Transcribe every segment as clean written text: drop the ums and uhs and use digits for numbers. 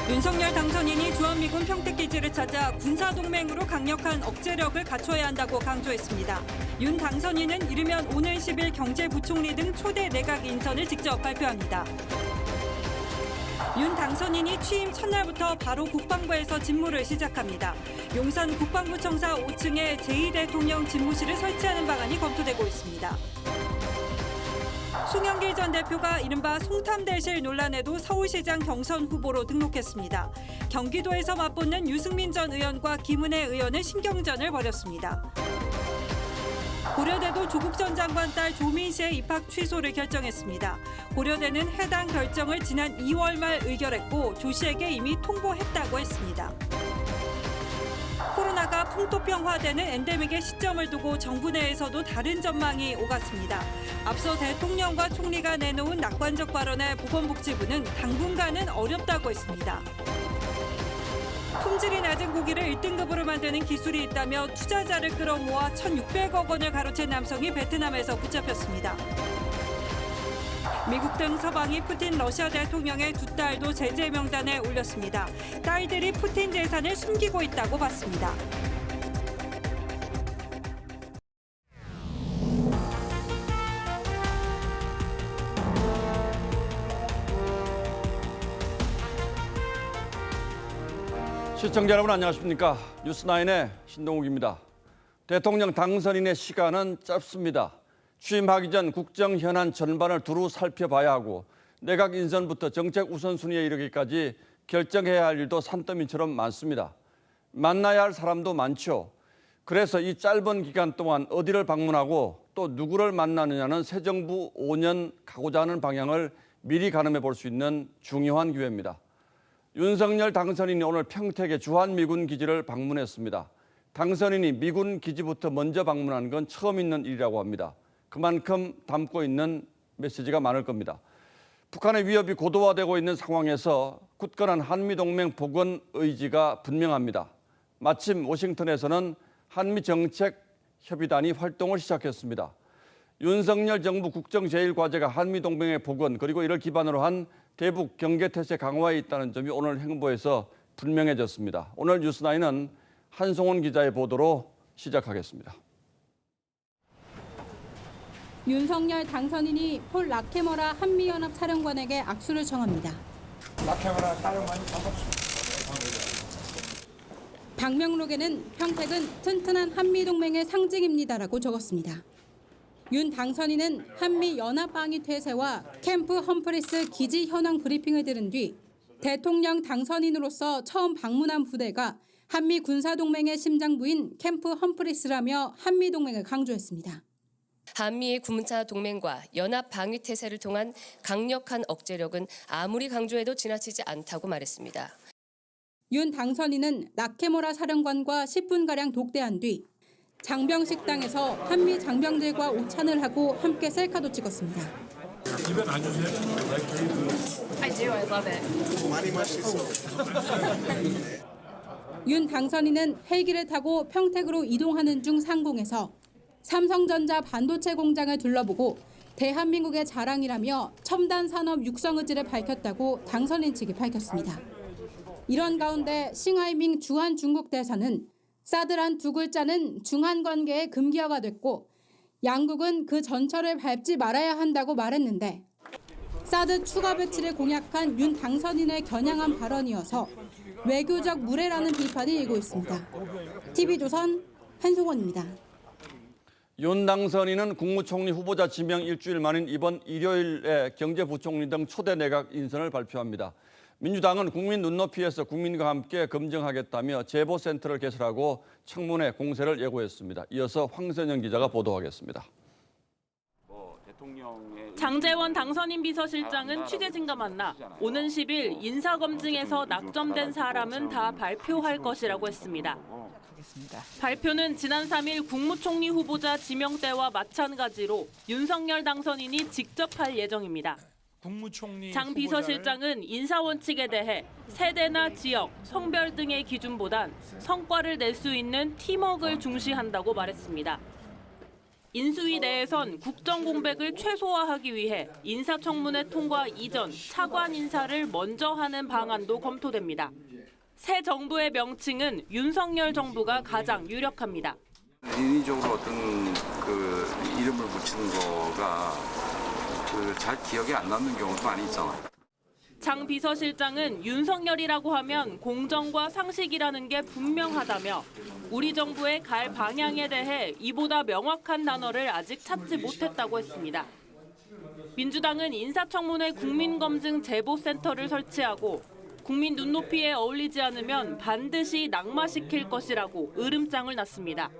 윤석열 당선인이 주한미군 평택기지를 찾아 군사동맹으로 강력한 억제력을 갖춰야 한다고 강조했습니다. 윤 당선인은 이르면 오늘 10일 경제부총리 등 초대 내각 인선을 직접 발표합니다. 윤 당선인이 취임 첫날부터 바로 국방부에서 직무를 시작합니다. 용산 국방부청사 5층에 제2대통령 집무실을 설치하는 방안이 검토되고 있습니다. 송영길 전 대표가 이른바 송탐대실 논란에도 서울시장 경선 후보로 등록했습니다. 경기도에서 맞붙는 유승민 전 의원과 김은혜 의원은 신경전을 벌였습니다. 고려대도 조국 전 장관 딸 조민 씨의 입학 취소를 결정했습니다. 고려대는 해당 결정을 지난 2월 말 의결했고 조 씨에게 이미 통보했다고 했습니다. 코로나가 풍토병화되는 엔데믹의 시점을 두고 정부 내에서도 다른 전망이 오갔습니다. 앞서 대통령과 총리가 내놓은 낙관적 발언에 보건복지부는 당분간은 어렵다고 했습니다. 품질이 낮은 고기를 1등급으로 만드는 기술이 있다며 투자자를 끌어모아 1,600억 원을 가로챈 남성이 베트남에서 붙잡혔습니다. 미국 등 서방이 푸틴 러시아 대통령의 두 딸도 제재 명단에 올렸습니다. 딸들이 푸틴 재산을 숨기고 있다고 봤습니다. 시청자 여러분 안녕하십니까? 뉴스9의 신동욱입니다. 대통령 당선인의 시간은 짧습니다. 취임하기 전 국정 현안 전반을 두루 살펴봐야 하고 내각 인선부터 정책 우선순위에 이르기까지 결정해야 할 일도 산더미처럼 많습니다. 만나야 할 사람도 많죠. 그래서 이 짧은 기간 동안 어디를 방문하고 또 누구를 만나느냐는 새 정부 5년 가고자 하는 방향을 미리 가늠해 볼 수 있는 중요한 기회입니다. 윤석열 당선인이 오늘 평택의 주한미군 기지를 방문했습니다. 당선인이 미군 기지부터 먼저 방문한 건 처음 있는 일이라고 합니다. 그만큼 담고 있는 메시지가 많을 겁니다. 북한의 위협이 고도화되고 있는 상황에서 굳건한 한미동맹 복원 의지가 분명합니다. 마침 워싱턴에서는 한미정책협의단이 활동을 시작했습니다. 윤석열 정부 국정 제1과제가 한미동맹의 복원 그리고 이를 기반으로 한 대북 경계태세 강화에 있다는 점이 오늘 행보에서 분명해졌습니다. 오늘 뉴스9은 한송원 기자의 보도로 시작하겠습니다. 윤석열 당선인이 폴 라케머라 한미연합 사령관에게 악수를 청합니다. 라케머라 사령관이 반갑습니다. 방명록에는 평택은 튼튼한 한미동맹의 상징입니다라고 적었습니다. 윤 당선인은 한미연합방위태세와 캠프 험프리스 기지 현황 브리핑을 들은 뒤 대통령 당선인으로서 처음 방문한 부대가 한미 군사동맹의 심장부인 캠프 험프리스라며 한미동맹을 강조했습니다. 한미의 군사 동맹과 연합 방위 태세를 통한 강력한 억제력은 아무리 강조해도 지나치지 않다고 말했습니다. 윤 당선인은 라케모라 사령관과 10분가량 독대한 뒤 장병식당에서 한미 장병들과 오찬을 하고 함께 셀카도 찍었습니다. 이건 안 주세요? I do, I love it. 많이 마시고. 윤 당선인은 헬기를 타고 평택으로 이동하는 중 상공에서 삼성전자 반도체 공장을 둘러보고 대한민국의 자랑이라며 첨단 산업 육성 의지를 밝혔다고 당선인 측이 밝혔습니다. 이런 가운데 싱하이밍 주한 중국 대사는 사드란 두 글자는 중한 관계의 금기어가 됐고 양국은 그 전철을 밟지 말아야 한다고 말했는데 사드 추가 배치를 공약한 윤 당선인의 겨냥한 발언이어서 외교적 무례라는 비판이 일고 있습니다. TV조선 한송원입니다. 윤 당선인은 국무총리 후보자 지명 일주일 만인 이번 일요일에 경제부총리 등 초대 내각 인선을 발표합니다. 민주당은 국민 눈높이에서 국민과 함께 검증하겠다며 제보센터를 개설하고 청문회 공세를 예고했습니다. 이어서 황선영 기자가 보도하겠습니다. 장제원 당선인 비서실장은 취재진과 만나 오는 10일 인사검증에서 낙점된 사람은 다 발표할 것이라고 했습니다. 발표는 지난 3일 국무총리 후보자 지명 때와 마찬가지로 윤석열 당선인이 직접 할 예정입니다. 장 비서실장은 인사원칙에 대해 세대나 지역, 성별 등의 기준보단 성과를 낼 수 있는 팀워크를 중시한다고 말했습니다. 인수위 내에선 국정 공백을 최소화하기 위해 인사청문회 통과 이전 차관 인사를 먼저 하는 방안도 검토됩니다. 새 정부의 명칭은 윤석열 정부가 가장 유력합니다. 인위적으로 어떤 그 이름을 붙이는 거가 잘 기억에 안 남는 경우도 많이 있잖아요. 장 비서실장은 윤석열이라고 하면 공정과 상식이라는 게 분명하다며 우리 정부의 갈 방향에 대해 이보다 명확한 단어를 아직 찾지 못했다고 했습니다. 민주당은 인사청문회 국민검증 제보센터를 설치하고 국민 눈높이에 어울리지 않으면 반드시 낙마시킬 것이라고 으름장을 놨습니다.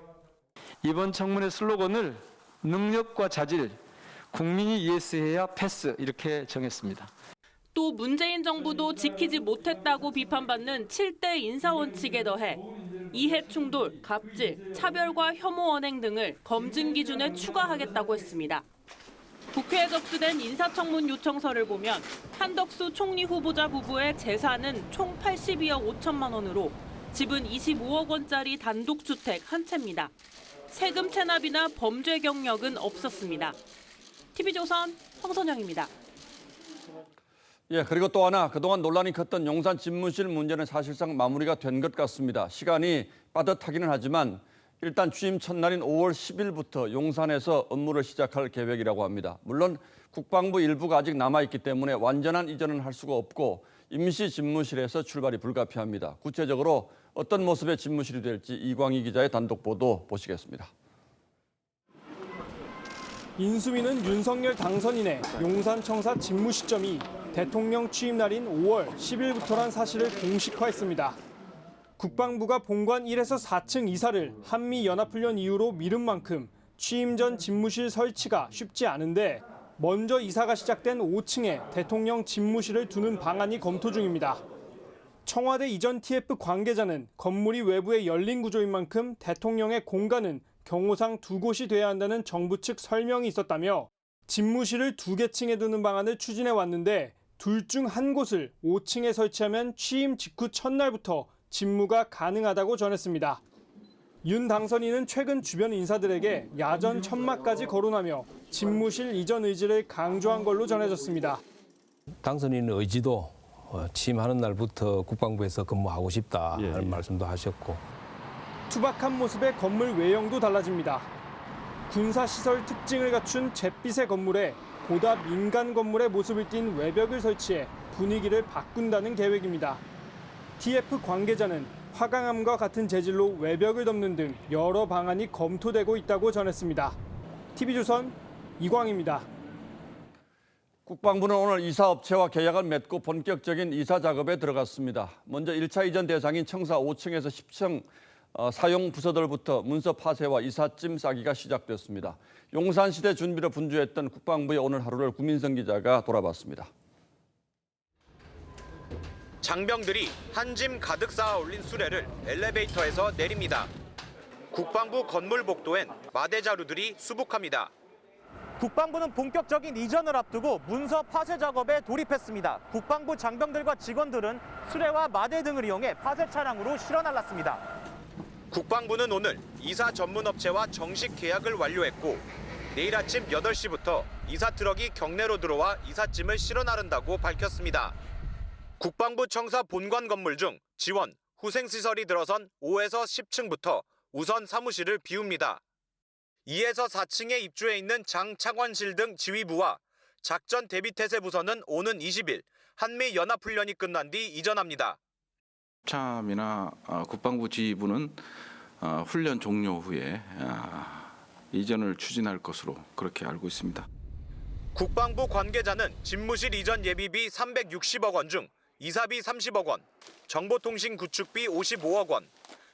이번 청문회 슬로건을 능력과 자질, 국민이 예스해야 패스 이렇게 정했습니다. 또 문재인 정부도 지키지 못했다고 비판받는 7대 인사원칙에 더해 이해충돌, 갑질, 차별과 혐오 언행 등을 검증 기준에 추가하겠다고 했습니다. 국회에 접수된 인사청문 요청서를 보면 한덕수 총리 후보자 부부의 재산은 총 82억 5천만 원으로 집은 25억 원짜리 단독주택 한 채입니다. 세금 체납이나 범죄 경력은 없었습니다. TV조선 황선영입니다. 예, 그리고 또 하나 그동안 논란이 컸던 용산 집무실 문제는 사실상 마무리가 된 것 같습니다. 시간이 빠듯하기는 하지만 일단 취임 첫날인 5월 10일부터 용산에서 업무를 시작할 계획이라고 합니다. 물론 국방부 일부가 아직 남아있기 때문에 완전한 이전은 할 수가 없고 임시 집무실에서 출발이 불가피합니다. 구체적으로 어떤 모습의 집무실이 될지 이광희 기자의 단독 보도 보시겠습니다. 인수위는 윤석열 당선인의 용산청사 집무 시점이 대통령 취임 날인 5월 10일부터란 사실을 공식화했습니다. 국방부가 본관 1에서 4층 이사를 한미연합훈련 이후로 미룬 만큼 취임 전 집무실 설치가 쉽지 않은데 먼저 이사가 시작된 5층에 대통령 집무실을 두는 방안이 검토 중입니다. 청와대 이전 TF 관계자는 건물이 외부에 열린 구조인 만큼 대통령의 공간은 경호상 2곳이 돼야 한다는 정부 측 설명이 있었다며 집무실을 2개 층에 두는 방안을 추진해 왔는데 둘 중 한 곳을 5층에 설치하면 취임 직후 첫날부터 집무가 가능하다고 전했습니다. 윤 당선인은 최근 주변 인사들에게 야전 천막까지 거론하며 집무실 이전 의지를 강조한 걸로 전해졌습니다. 당선인 의지도 취임하는 날부터 국방부에서 근무하고 싶다는 말씀도 하셨고. 투박한 모습의 건물 외형도 달라집니다. 군사시설 특징을 갖춘 잿빛의 건물에 보다 민간 건물의 모습을 띤 외벽을 설치해 분위기를 바꾼다는 계획입니다. TF 관계자는 화강암과 같은 재질로 외벽을 덮는 등 여러 방안이 검토되고 있다고 전했습니다. TV조선 이광희입니다. 국방부는 오늘 이사업체와 계약을 맺고 본격적인 이사 작업에 들어갔습니다. 먼저 1차 이전 대상인 청사 5층에서 10층 사용 부서들부터 문서 파쇄와 이삿짐 싸기가 시작됐습니다. 용산시대 준비로 분주했던 국방부의 오늘 하루를 구민성 기자가 돌아봤습니다. 장병들이 한 짐 가득 쌓아 올린 수레를 엘리베이터에서 내립니다. 국방부 건물 복도엔 마대 자루들이 수북합니다. 국방부는 본격적인 이전을 앞두고 문서 파쇄 작업에 돌입했습니다. 국방부 장병들과 직원들은 수레와 마대 등을 이용해 파쇄 차량으로 실어 날랐습니다. 국방부는 오늘 이사 전문업체와 정식 계약을 완료했고 내일 아침 8시부터 이사 트럭이 경내로 들어와 이삿짐을 실어 나른다고 밝혔습니다. 국방부 청사 본관 건물 중 지원, 후생시설이 들어선 5에서 10층부터 우선 사무실을 비웁니다. 2에서 4층에 입주해 있는 장차관실 등 지휘부와 작전 대비태세 부서는 오는 20일 한미연합훈련이 끝난 뒤 이전합니다. 참이나 국방부 지휘부는 훈련 종료 후에 이전을 추진할 것으로 그렇게 알고 있습니다. 국방부 관계자는 집무실 이전 예비비 360억 원 중 이사비 30억 원, 정보통신 구축비 55억 원,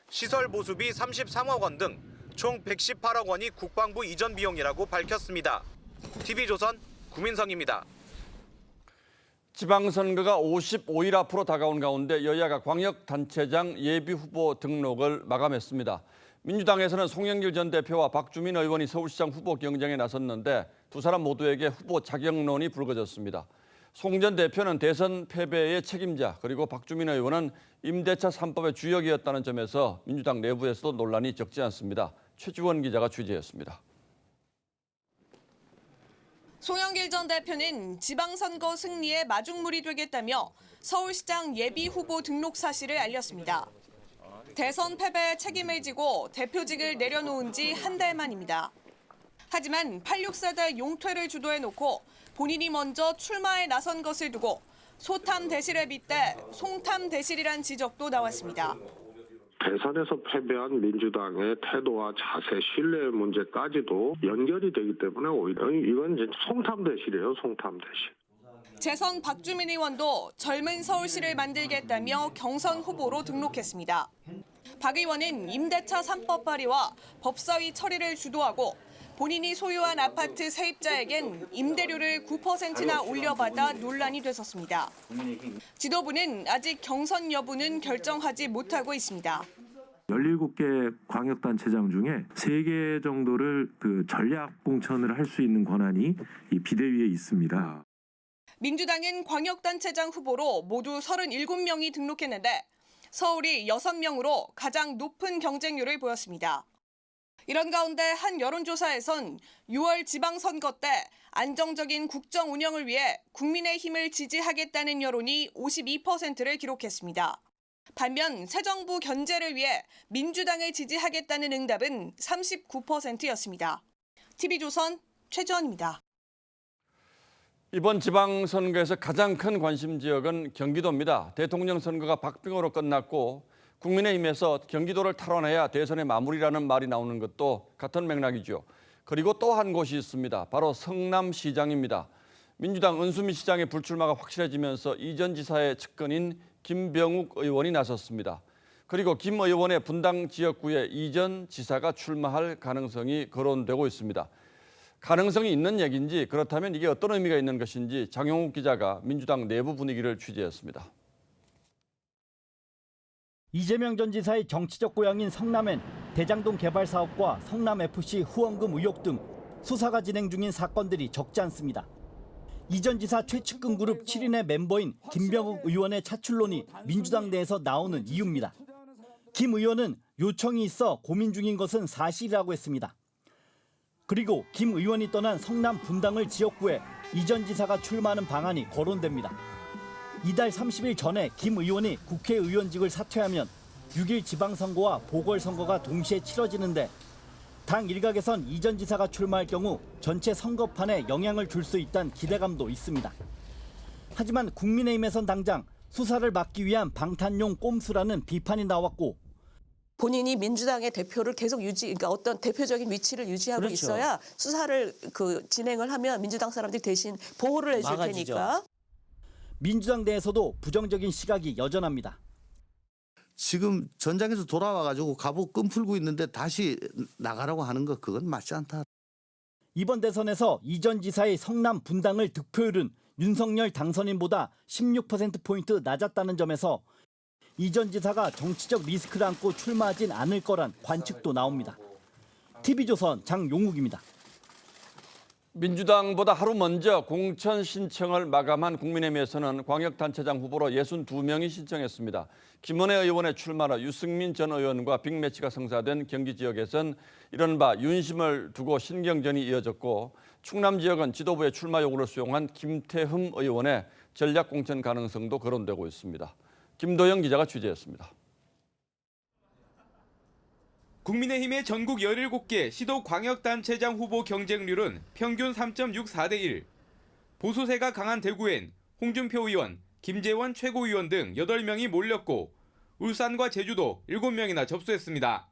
시설 보수비 33억 원 등 총 118억 원이 국방부 이전 비용이라고 밝혔습니다. TV조선 구민성입니다. 지방선거가 55일 앞으로 다가온 가운데 여야가 광역단체장 예비후보 등록을 마감했습니다. 민주당에서는 송영길 전 대표와 박주민 의원이 서울시장 후보 경쟁에 나섰는데 두 사람 모두에게 후보 자격론이 불거졌습니다. 송 전 대표는 대선 패배의 책임자, 그리고 박주민 의원은 임대차 3법의 주역이었다는 점에서 민주당 내부에서도 논란이 적지 않습니다. 최주원 기자가 취재했습니다. 송영길 전 대표는 지방선거 승리의 마중물이 되겠다며 서울시장 예비 후보 등록 사실을 알렸습니다. 대선 패배에 책임을 지고 대표직을 내려놓은 지 한 달 만입니다. 하지만 86세대 용퇴를 주도해놓고 본인이 먼저 출마에 나선 것을 두고 소탐 대실에 빗대 송탐 대실이란 지적도 나왔습니다. 대선에서 패배한 민주당의 태도와 자세, 신뢰 문제까지도 연결이 되기 때문에 오히려 이건 이제 송탐 대실이에요, 송탐 대실. 재선 박주민 의원도 젊은 서울시를 만들겠다며 경선 후보로 등록했습니다. 박 의원은 임대차 3법 발의와 법사위 처리를 주도하고 본인이 소유한 아파트 세입자에겐 임대료를 9%나 올려받아 논란이 됐었습니다. 지도부는 아직 경선 여부는 결정하지 못하고 있습니다. 17개 광역단체장 중에 3개 정도를 전략 공천을 할 수 있는 권한이 이 비대위에 있습니다. 민주당은 광역단체장 후보로 모두 37명이 등록했는데 서울이 6명으로 가장 높은 경쟁률을 보였습니다. 이런 가운데 한 여론조사에선 6월 지방선거 때 안정적인 국정 운영을 위해 국민의힘을 지지하겠다는 여론이 52%를 기록했습니다. 반면 새 정부 견제를 위해 민주당을 지지하겠다는 응답은 39%였습니다. TV조선 최주원입니다. 이번 지방선거에서 가장 큰 관심 지역은 경기도입니다. 대통령 선거가 박빙으로 끝났고 국민의힘에서 경기도를 탈환해야 대선의 마무리라는 말이 나오는 것도 같은 맥락이죠. 그리고 또 한 곳이 있습니다. 바로 성남시장입니다. 민주당 은수미 시장의 불출마가 확실해지면서 이 전 지사의 측근인 김병욱 의원이 나섰습니다. 그리고 김 의원의 분당 지역구에 이 전 지사가 출마할 가능성이 거론되고 있습니다. 가능성이 있는 얘기인지 그렇다면 이게 어떤 의미가 있는 것인지 장용욱 기자가 민주당 내부 분위기를 취재했습니다. 이재명 전 지사의 정치적 고향인 성남엔 대장동 개발 사업과 성남FC 후원금 의혹 등 수사가 진행 중인 사건들이 적지 않습니다. 이 전 지사 최측근 그룹 7인의 멤버인 김병욱 의원의 차출론이 민주당 내에서 나오는 이유입니다. 김 의원은 요청이 있어 고민 중인 것은 사실이라고 했습니다. 그리고 김 의원이 떠난 성남 분당을 지역구에 이 전 지사가 출마하는 방안이 거론됩니다. 이달 30일 전에 김 의원이 국회의원직을 사퇴하면 6일 지방선거와 보궐선거가 동시에 치러지는데 당 일각에선 이 전 지사가 출마할 경우 전체 선거판에 영향을 줄 수 있다는 기대감도 있습니다. 하지만 국민의힘에선 당장 수사를 막기 위한 방탄용 꼼수라는 비판이 나왔고 본인이 민주당의 대표를 계속 그러니까 어떤 대표적인 위치를 유지하고 그렇죠. 있어야 수사를 진행을 하면 민주당 사람들이 대신 보호를 해줄 막아지죠. 테니까. 민주당 내에서도 부정적인 시각이 여전합니다. 지금 전장에서 돌아와가지고 갑옷 끈 풀고 있는데 다시 나가라고 하는 거 그건 맞지 않다. 이번 대선에서 이 전 지사의 성남 분당을 득표율은 윤석열 당선인보다 16%포인트 낮았다는 점에서 이 전 지사가 정치적 리스크를 안고 출마하진 않을 거란 관측도 나옵니다. TV조선 장용욱입니다. 민주당보다 하루 먼저 공천 신청을 마감한 국민의힘에서는 광역단체장 후보로 62명이 신청했습니다. 김은혜 의원의 출마로 유승민 전 의원과 빅매치가 성사된 경기 지역에선 이른바 윤심을 두고 신경전이 이어졌고 충남 지역은 지도부의 출마 요구를 수용한 김태흠 의원의 전략 공천 가능성도 거론되고 있습니다. 김도영 기자가 취재했습니다. 국민의힘의 전국 17개 시도 광역단체장 후보 경쟁률은 평균 3.64대 1. 보수세가 강한 대구엔 홍준표 의원, 김재원 최고위원 등 8명이 몰렸고 울산과 제주도 7명이나 접수했습니다.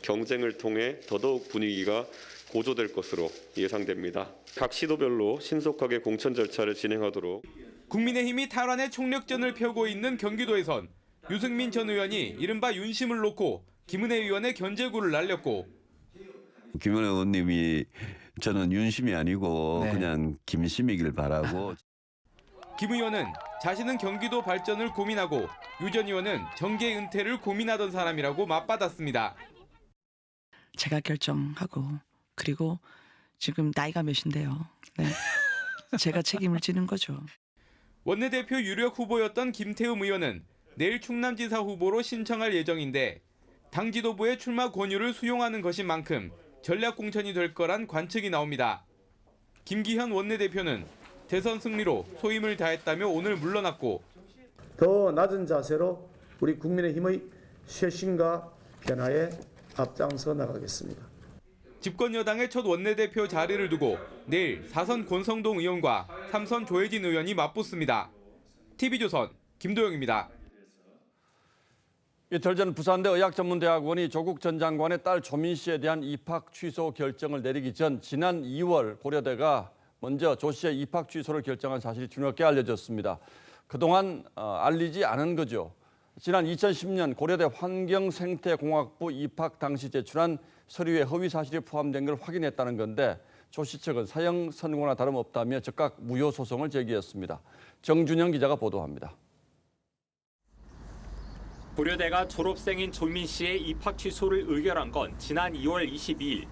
경쟁을 통해 더더욱 분위기가 고조될 것으로 예상됩니다. 각 시도별로 신속하게 공천 절차를 진행하도록. 국민의힘이 탈환의 총력전을 펴고 있는 경기도에선 유승민 전 의원이 이른바 윤심을 놓고 김은혜 의원의 견제구를 날렸고 김은혜 의원님이 저는 윤심이 아니고 그냥 김심이길 바라고. 김 의원은 자신은 경기도 발전을 고민하고 유 전 의원은 정계 은퇴를 고민하던 사람이라고 맞받았습니다. 제가 결정하고 그리고 지금 나이가 몇인데요. 네. 제가 책임을 지는 거죠. 원내대표 유력 후보였던 김태흠 의원은 내일 충남지사 후보로 신청할 예정인데 당 지도부의 출마 권유를 수용하는 것인 만큼 전략 공천이 될 거란 관측이 나옵니다. 김기현 원내대표는 대선 승리로 소임을 다했다며 오늘 물러났고 더 낮은 자세로 우리 국민의힘의 쇄신과 변화에 앞장서 나가겠습니다. 집권 여당의 첫 원내대표 자리를 두고 내일 4선 권성동 의원과 3선 조혜진 의원이 맞붙습니다. TV조선 김도영입니다. 이틀 전 부산대 의학전문대학원이 조국 전 장관의 딸 조민 씨에 대한 입학 취소 결정을 내리기 전 지난 2월 고려대가 먼저 조 씨의 입학 취소를 결정한 사실이 뒤늦게 알려졌습니다. 그동안 알리지 않은 거죠. 지난 2010년 고려대 환경생태공학부 입학 당시 제출한 서류에 허위 사실이 포함된 걸 확인했다는 건데 조 씨 측은 사형 선고나 다름없다며 즉각 무효 소송을 제기했습니다. 정준영 기자가 보도합니다. 고려대가 졸업생인 조민 씨의 입학 취소를 의결한 건 지난 2월 22일.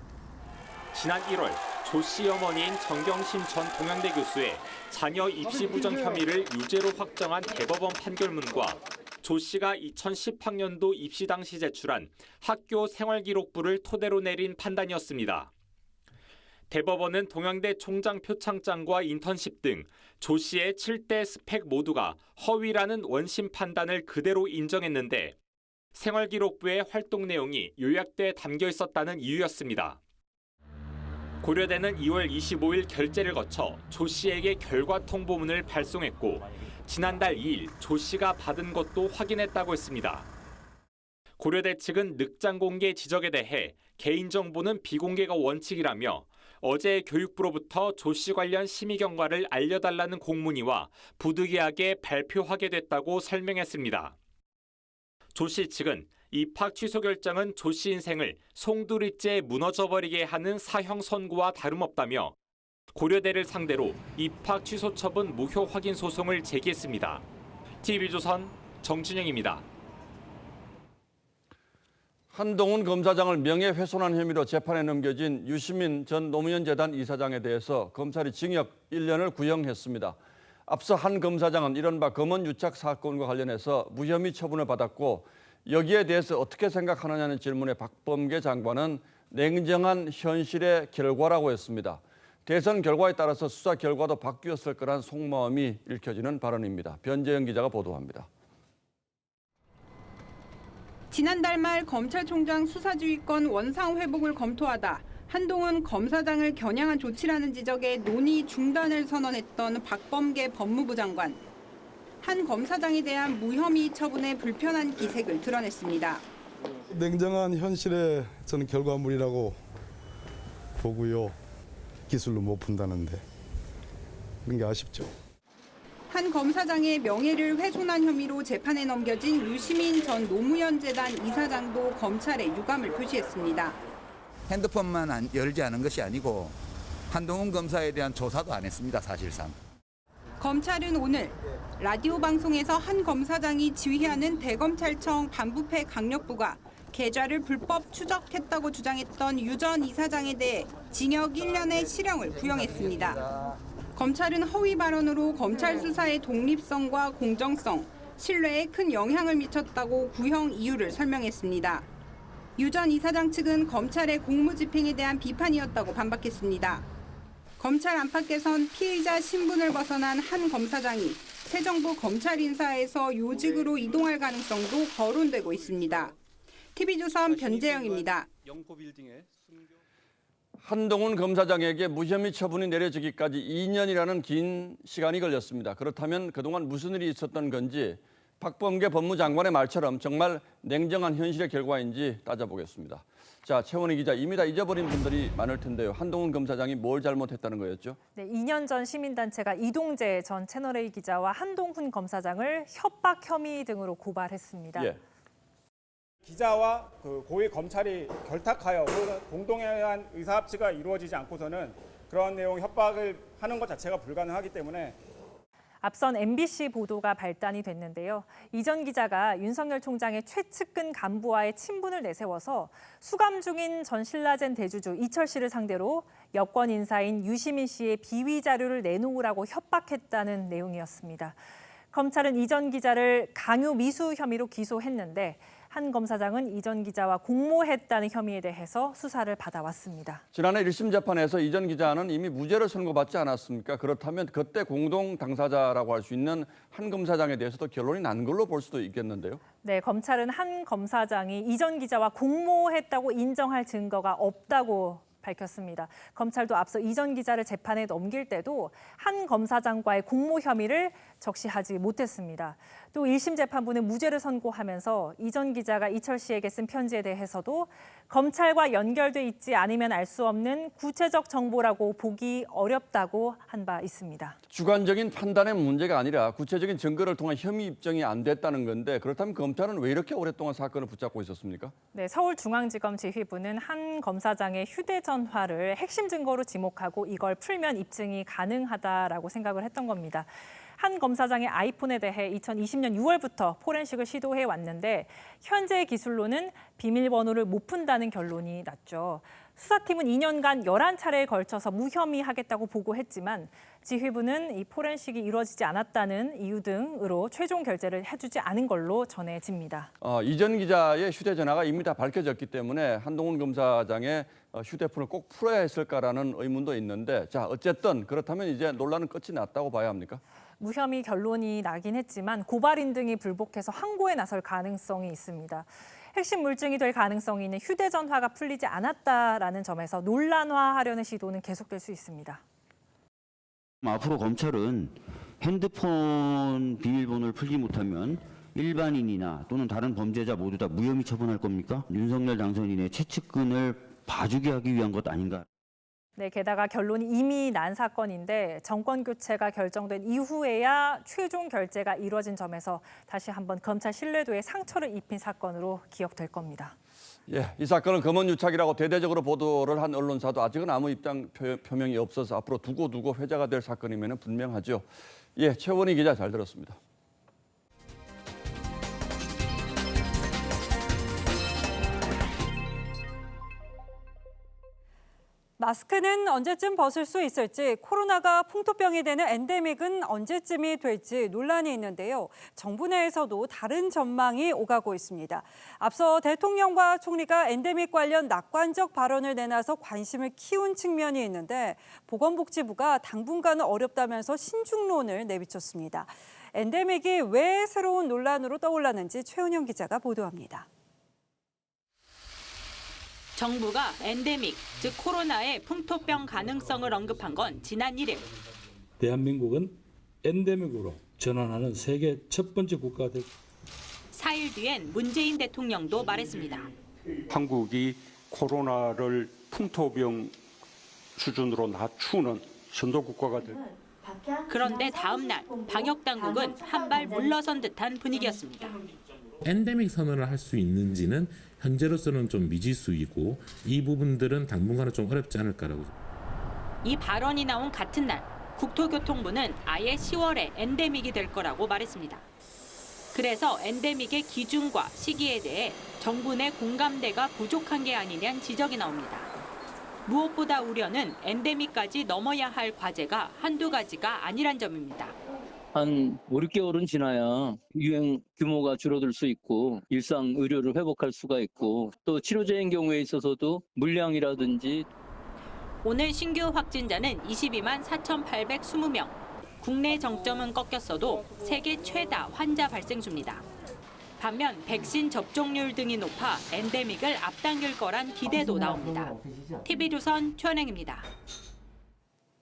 지난 1월 조 씨 어머니인 정경심 전 동양대 교수의 자녀 입시 부정 혐의를 유죄로 확정한 대법원 판결문과 조 씨가 2010학년도 입시 당시 제출한 학교 생활기록부를 토대로 내린 판단이었습니다. 대법원은 동양대 총장 표창장과 인턴십 등 조 씨의 7대 스펙 모두가 허위라는 원심 판단을 그대로 인정했는데 생활기록부의 활동 내용이 요약돼 담겨 있었다는 이유였습니다. 고려대는 2월 25일 결재를 거쳐 조 씨에게 결과 통보문을 발송했고 지난달 2일 조 씨가 받은 것도 확인했다고 했습니다. 고려대 측은 늑장 공개 지적에 대해 개인정보는 비공개가 원칙이라며 어제 교육부로부터 조 씨 관련 심의 경과를 알려달라는 공문이와 부득이하게 발표하게 됐다고 설명했습니다. 조 씨 측은 입학 취소 결정은 조 씨 인생을 송두리째 무너져버리게 하는 사형 선고와 다름없다며 고려대를 상대로 입학 취소 처분 무효 확인 소송을 제기했습니다. TV조선 정준영입니다. 한동훈 검사장을 명예훼손한 혐의로 재판에 넘겨진 유시민 전 노무현 재단 이사장에 대해서 검찰이 징역 1년을 구형했습니다. 앞서 한 검사장은 이른바 검언 유착 사건과 관련해서 무혐의 처분을 받았고 여기에 대해서 어떻게 생각하느냐는 질문에 박범계 장관은 냉정한 현실의 결과라고 했습니다. 대선 결과에 따라서 수사 결과도 바뀌었을 거란 속마음이 읽혀지는 발언입니다. 변재영 기자가 보도합니다. 지난달 말 검찰총장 수사지휘권 원상 회복을 검토하다 한동훈 검사장을 겨냥한 조치라는 지적에 논의 중단을 선언했던 박범계 법무부 장관. 한 검사장에 대한 무혐의 처분의 불편한 기색을 드러냈습니다. 냉정한 현실의 저는 결과물이라고 보고요. 기술로 못 푼다는데 그런 게 아쉽죠. 한 검사장의 명예를 훼손한 혐의로 재판에 넘겨진 유시민 전 노무현 재단 이사장도 검찰에 유감을 표시했습니다. 핸드폰만 열지 않은 것이 아니고 한동훈 검사에 대한 조사도 안 했습니다, 사실상. 검찰은 오늘 라디오 방송에서 한 검사장이 지휘하는 대검찰청 반부패 강력부가 계좌를 불법 추적했다고 주장했던 유 전 이사장에 대해 징역 1년의 실형을 구형했습니다. 검찰은 허위 발언으로 검찰 수사의 독립성과 공정성, 신뢰에 큰 영향을 미쳤다고 구형 이유를 설명했습니다. 유 전 이사장 측은 검찰의 공무집행에 대한 비판이었다고 반박했습니다. 검찰 안팎에선 피의자 신분을 벗어난 한 검사장이 새 정부 검찰 인사에서 요직으로 이동할 가능성도 거론되고 있습니다. TV조선 변재영입니다. 한동훈 검사장에게 무혐의 처분이 내려지기까지 2년이라는 긴 시간이 걸렸습니다. 그렇다면 그동안 무슨 일이 있었던 건지 박범계 법무장관의 말처럼 정말 냉정한 현실의 결과인지 따져보겠습니다. 자, 최원희 기자, 이미 다 잊어버린 분들이 많을 텐데요. 한동훈 검사장이 뭘 잘못했다는 거였죠? 네, 2년 전 시민단체가 이동재 전 채널A 기자와 한동훈 검사장을 협박 혐의 등으로 고발했습니다. 예. 기자와 고위 검찰이 결탁하여 공동에 의한 의사합치가 이루어지지 않고서는 그런 내용 협박을 하는 것 자체가 불가능하기 때문에 앞선 MBC 보도가 발단이 됐는데요. 이 전 기자가 윤석열 총장의 최측근 간부와의 친분을 내세워서 수감 중인 전 신라젠 대주주 이철 씨를 상대로 여권 인사인 유시민 씨의 비위 자료를 내놓으라고 협박했다는 내용이었습니다. 검찰은 이 전 기자를 강요 미수 혐의로 기소했는데 한 검사장은 이 전 기자와 공모했다는 혐의에 대해서 수사를 받아왔습니다. 지난해 1심 재판에서 이 전 기자는 이미 무죄를 선고받지 않았습니까? 그렇다면 그때 공동 당사자라고 할 수 있는 한 검사장에 대해서도 결론이 난 걸로 볼 수도 있겠는데요. 네, 검찰은 한 검사장이 이 전 기자와 공모했다고 인정할 증거가 없다고 밝혔습니다. 검찰도 앞서 이 전 기자를 재판에 넘길 때도 한 검사장과의 공모 혐의를 적시하지 못했습니다. 또 1심 재판부는 무죄를 선고하면서 이 전 기자가 이철 씨에게 쓴 편지에 대해서도 검찰과 연결돼 있지 않으면 알 수 없는 구체적 정보라고 보기 어렵다고 한 바 있습니다. 주관적인 판단의 문제가 아니라 구체적인 증거를 통한 혐의 입증이 안 됐다는 건데 그렇다면 검찰은 왜 이렇게 오랫동안 사건을 붙잡고 있었습니까? 네, 서울중앙지검 지휘부는 한 검사장의 휴대전화를 핵심 증거로 지목하고 이걸 풀면 입증이 가능하다라고 생각을 했던 겁니다. 한 검사장의 아이폰에 대해 2020년 6월부터 포렌식을 시도해 왔는데 현재 기술로는 비밀번호를 못 푼다는 결론이 났죠. 수사팀은 2년간 11차례에 걸쳐서 무혐의하겠다고 보고했지만 지휘부는 이 포렌식이 이루어지지 않았다는 이유 등으로 최종 결재를 해주지 않은 걸로 전해집니다. 이 전 기자의 휴대전화가 이미 다 밝혀졌기 때문에 한동훈 검사장의 휴대폰을 꼭 풀어야 했을까라는 의문도 있는데 자 어쨌든 그렇다면 이제 논란은 끝이 났다고 봐야 합니까? 무혐의 결론이 나긴 했지만 고발인 등이 불복해서 항고에 나설 가능성이 있습니다. 핵심 물증이 될 가능성이 있는 휴대전화가 풀리지 않았다라는 점에서 논란화하려는 시도는 계속될 수 있습니다. 앞으로 검찰은 핸드폰 비밀번호를 풀지 못하면 일반인이나 또는 다른 범죄자 모두 다 무혐의 처분할 겁니까? 윤석열 당선인의 최측근을 봐주게 하기 위한 것 아닌가? 네, 게다가 결론이 이미 난 사건인데 정권 교체가 결정된 이후에야 최종 결재가 이루어진 점에서 다시 한번 검찰 신뢰도에 상처를 입힌 사건으로 기억될 겁니다. 예, 이 사건은 검언유착이라고 대대적으로 보도를 한 언론사도 아직은 아무 입장 표명이 없어서 앞으로 두고 회자가 될 사건이면 분명하죠. 예, 최원희 기자 잘 들었습니다. 마스크는 언제쯤 벗을 수 있을지, 코로나가 풍토병이 되는 엔데믹은 언제쯤이 될지 논란이 있는데요. 정부 내에서도 다른 전망이 오가고 있습니다. 앞서 대통령과 총리가 엔데믹 관련 낙관적 발언을 내놔서 관심을 키운 측면이 있는데 보건복지부가 당분간은 어렵다면서 신중론을 내비쳤습니다. 엔데믹이 왜 새로운 논란으로 떠올랐는지 최은영 기자가 보도합니다. 정부가 엔데믹, 즉 코로나의 풍토병 가능성을 언급한 건 지난 1일. 대한민국은 엔데믹으로 전환하는 세계 첫 번째 국가가 될 4일 뒤엔 문재인 대통령도 말했습니다. 한국이 코로나를 풍토병 수준으로 낮추는 선도 국가가 될. 그런데 다음 날 방역 당국은 한 발 물러선 듯한 분위기였습니다. 엔데믹 선언을 할 수 있는지는 현재로서는 좀 미지수이고 이 부분들은 당분간은 좀 어렵지 않을까라고. 이 발언이 나온 같은 날 국토교통부는 아예 10월에 엔데믹이 될 거라고 말했습니다. 그래서 엔데믹의 기준과 시기에 대해 정부 내 공감대가 부족한 게 아니냐는 지적이 나옵니다. 무엇보다 우려는 엔데믹까지 넘어야 할 과제가 한두 가지가 아니란 점입니다. 한 5, 6개월은 지나야 유행 규모가 줄어들 수 있고 일상 의료를 회복할 수가 있고 또 치료제인 경우에 있어서도 물량이라든지. 오늘 신규 확진자는 22만 4,820명. 국내 정점은 꺾였어도 세계 최다 환자 발생수입니다. 반면 백신 접종률 등이 높아 엔데믹을 앞당길 거란 기대도 나옵니다. TV조선 최은행입니다.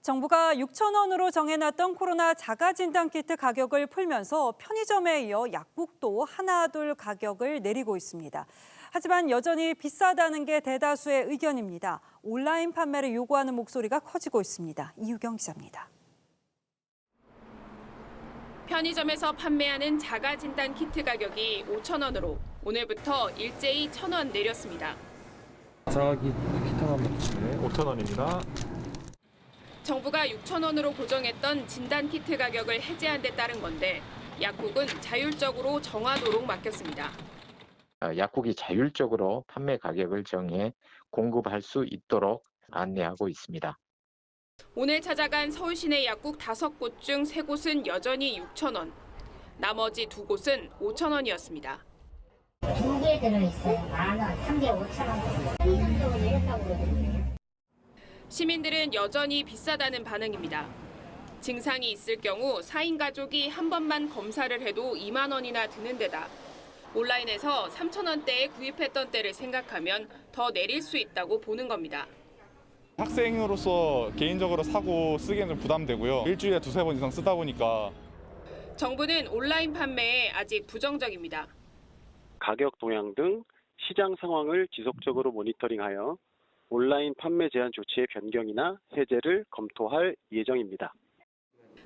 정부가 6천 원으로 정해놨던 코로나 자가진단키트 가격을 풀면서 편의점에 이어 약국도 하나둘 가격을 내리고 있습니다. 하지만 여전히 비싸다는 게 대다수의 의견입니다. 온라인 판매를 요구하는 목소리가 커지고 있습니다. 이유경 기자입니다. 편의점에서 판매하는 자가진단키트 가격이 5천 원으로 오늘부터 일제히 1,000원 내렸습니다. 자가키트가 5천 원입니다. 정부가 6천 원으로 고정했던 진단키트 가격을 해제한 데 따른 건데 약국은 자율적으로 정하도록 맡겼습니다. 약국이 자율적으로 판매 가격을 정해 공급할 수 있도록 안내하고 있습니다. 오늘 찾아간 서울시내 약국 5곳 중 3곳은 여전히 6천 원, 나머지 2곳은 5천 원이었습니다. 두 개 들어있어요. 10,000원, 한 개 5,000원. 이 정도로 내렸다고 그러거든요. 시민들은 여전히 비싸다는 반응입니다. 증상이 있을 경우 4인 가족이 한 번만 검사를 해도 2만 원이나 드는 데다 온라인에서 3,000원대에 구입했던 때를 생각하면 더 내릴 수 있다고 보는 겁니다. 학생으로서 개인적으로 사고 쓰기에는 좀 부담되고요. 일주일에 2-3번 이상 쓰다 보니까. 정부는 온라인 판매에 아직 부정적입니다. 가격 동향 등 시장 상황을 지속적으로 모니터링하여 온라인 판매 제한 조치의 변경이나 해제를 검토할 예정입니다.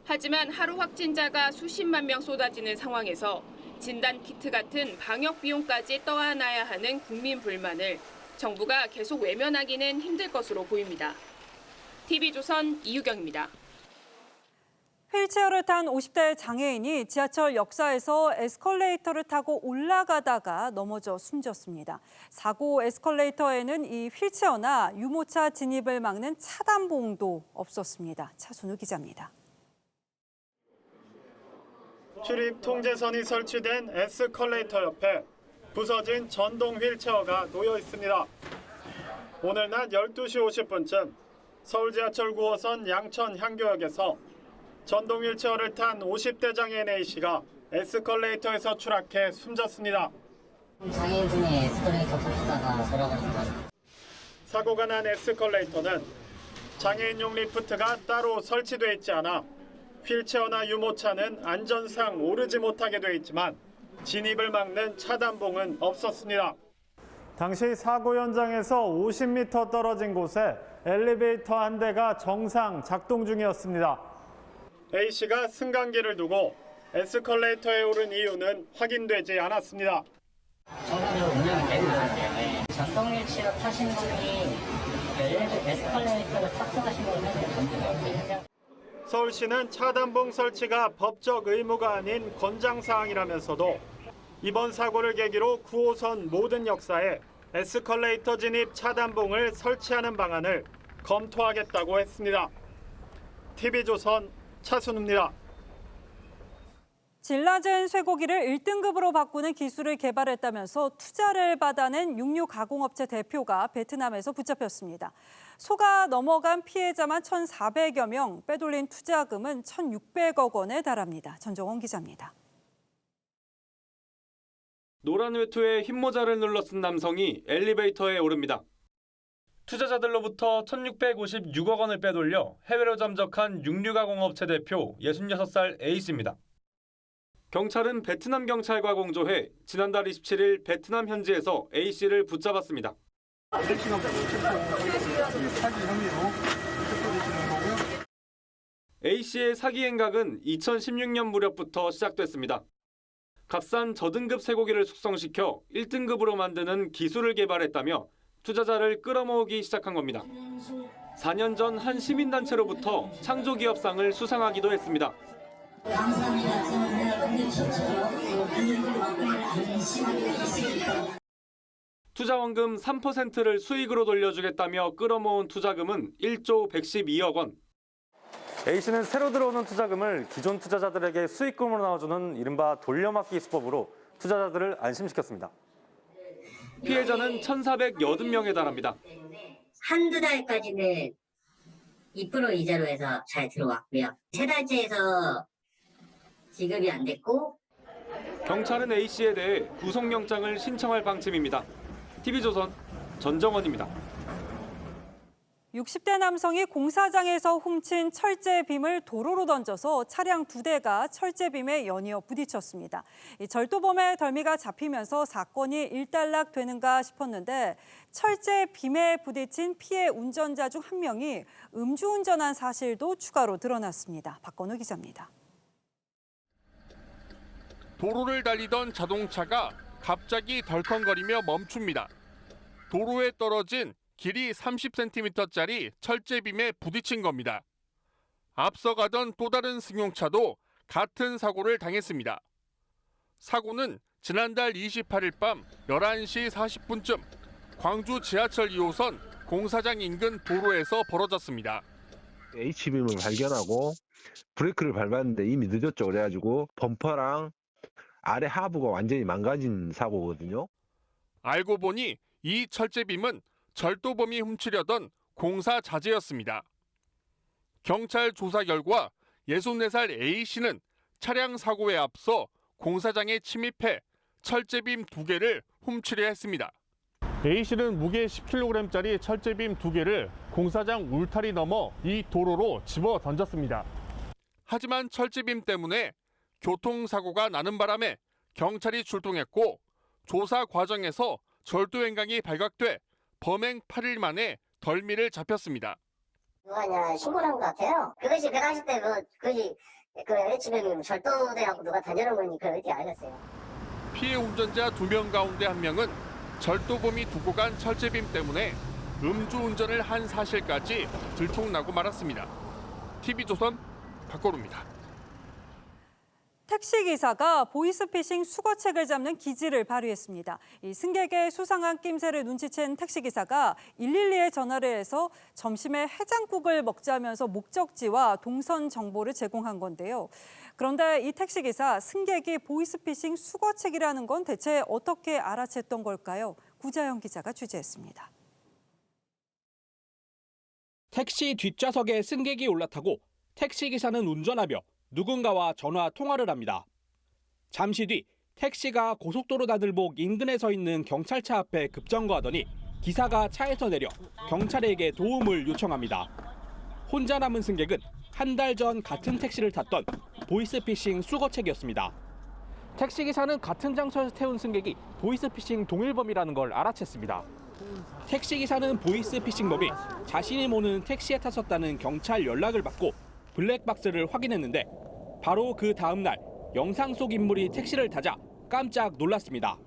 하지만 하루 확진자가 수십만 명 쏟아지는 상황에서 진단키트 같은 방역 비용까지 떠안아야 하는 국민 불만을 정부가 계속 외면하기는 힘들 것으로 보입니다. TV조선 이유경입니다. 휠체어를 탄 50대 장애인이 지하철 역사에서 에스컬레이터를 타고 올라가다가 넘어져 숨졌습니다. 사고 에스컬레이터에는 이 휠체어나 유모차 진입을 막는 차단봉도 없었습니다. 차순우 기자입니다. 출입 통제선이 설치된 에스컬레이터 옆에 부서진 전동 휠체어가 놓여 있습니다. 오늘 낮 12시 50분쯤 서울 지하철 9호선 양천 향교역에서 전동 휠체어를 탄 50대 장애인 A씨가 에스컬레이터에서 추락해 숨졌습니다. 장애인 중에 에스컬레이터 타시다가 돌아가셨다. 사고가 난 에스컬레이터는 장애인용 리프트가 따로 설치돼 있지 않아 휠체어나 유모차는 안전상 오르지 못하게 돼 있지만 진입을 막는 차단봉은 없었습니다. 당시 사고 현장에서 50m 떨어진 곳에 엘리베이터 한 대가 정상 작동 중이었습니다. A씨가 승강기를 두고 에스컬레이터에 오른 이유는 확인되지 않았습니다. 정상적으로 운영이 되고 있었어요. 전동 휠체어 타신 분이 에스컬레이터를 탑승하신 분은 서울시는 차단봉 설치가 법적 의무가 아닌 권장사항이라면서도 이번 사고를 계기로 9호선 모든 역사에 에스컬레이터 진입 차단봉을 설치하는 방안을 검토하겠다고 했습니다. TV조선 차순우입니다. 질 낮은 쇠고기를 1등급으로 바꾸는 기술을 개발했다면서 투자를 받아낸 육류 가공업체 대표가 베트남에서 붙잡혔습니다. 소가 넘어간 피해자만 1,400여 명, 빼돌린 투자금은 1,600억 원에 달합니다. 전정원 기자입니다. 노란 외투에 흰 모자를 눌러 쓴 남성이 엘리베이터에 오릅니다. 투자자들로부터 1,656억 원을 빼돌려 해외로 잠적한 육류가공업체 대표 66살 A씨입니다. 경찰은 베트남 경찰과 공조해 지난달 27일 베트남 현지에서 A씨를 붙잡았습니다. A씨의 사기 행각은 2016년 무렵부터 시작됐습니다. 값싼 저등급 쇠고기를 숙성시켜 1등급으로 만드는 기술을 개발했다며 투자자를 끌어모으기 시작한 겁니다. 4년 전 한 시민단체로부터 창조기업상을 수상하기도 했습니다. 투자원금 3%를 수익으로 돌려주겠다며 끌어모은 투자금은 1조 112억 원. A씨는 새로 들어오는 투자금을 기존 투자자들에게 수익금으로 나눠주는 이른바 돌려막기 수법으로 투자자들을 안심시켰습니다. 피해자는 1,480명에 달합니다. 한두 달까지는 2% 이자로 해서 잘 들어왔고요. 3달째에서 지급이 안 됐고. 경찰은 A씨에 대해 구속영장을 신청할 방침입니다. TV조선 전정원입니다. 60대 남성이 공사장에서 훔친 철제빔을 도로로 던져서 차량 2대가 철제빔에 연이어 부딪혔습니다. 이 절도범의 덜미가 잡히면서 사건이 일단락되는가 싶었는데 철제빔에 부딪힌 피해 운전자 중 한 명이 음주운전한 사실도 추가로 드러났습니다. 박건우 기자입니다. 도로를 달리던 자동차가 갑자기 덜컹거리며 멈춥니다. 도로에 떨어진 길이 30cm짜리 철제빔에 부딪힌 겁니다. 앞서 가던 또 다른 승용차도 같은 사고를 당했습니다. 사고는 지난달 28일 밤 11시 40분쯤 광주 지하철 2호선 공사장 인근 도로에서 벌어졌습니다. H빔을 발견하고 브레이크를 밟았는데 이미 늦었죠. 그래가지고 범퍼랑 아래 하부가 완전히 망가진 사고거든요. 알고 보니 이 철제빔은 절도범이 훔치려던 공사 자재였습니다. 경찰 조사 결과 64살 A씨는 차량 사고에 앞서 공사장에 침입해 철제빔 2개를 훔치려 했습니다. A씨는 무게 10kg짜리 철제빔 2개를 공사장 울타리 넘어 이 도로로 집어 던졌습니다. 하지만 철제빔 때문에 교통사고가 나는 바람에 경찰이 출동했고 조사 과정에서 절도 행각이 발각돼 범행 8일 만에 덜미를 잡혔습니다. 누가 이제 신고를 한 것 같아요. 그것이 그 당시 때 그 HBM 절도돼갖고 누가 던져놓은 건지 그걸 어떻게 알겠어요. 피해 운전자 2명 가운데 1명은 절도범이 두고 간 철제빔 때문에 음주운전을 한 사실까지 들통나고 말았습니다. TV조선 박거루입니다. 택시기사가 보이스피싱 수거책을 잡는 기지를 발휘했습니다. 이 승객의 수상한 낌새를 눈치챈 택시기사가 112에 전화를 해서 점심에 해장국을 먹자면서 목적지와 동선 정보를 제공한 건데요. 그런데 이 택시기사 승객이 보이스피싱 수거책이라는 건 대체 어떻게 알아챘던 걸까요? 구자영 기자가 취재했습니다. 택시 뒷좌석에 승객이 올라타고 택시기사는 운전하며 누군가와 전화 통화를 합니다. 잠시 뒤 택시가 고속도로 나들목 인근에 서 있는 경찰차 앞에 급정거하더니 기사가 차에서 내려 경찰에게 도움을 요청합니다. 혼자 남은 승객은 한 달 전 같은 택시를 탔던 보이스피싱 수거책이었습니다. 택시기사는 같은 장소에서 태운 승객이 보이스피싱 동일범이라는 걸 알아챘습니다. 택시기사는 보이스피싱범이 자신이 모르는 택시에 탔었다는 경찰 연락을 받고 블랙박스를 확인했는데 바로 그 다음 날 영상 속 인물이 택시를 타자 깜짝 놀랐습니다.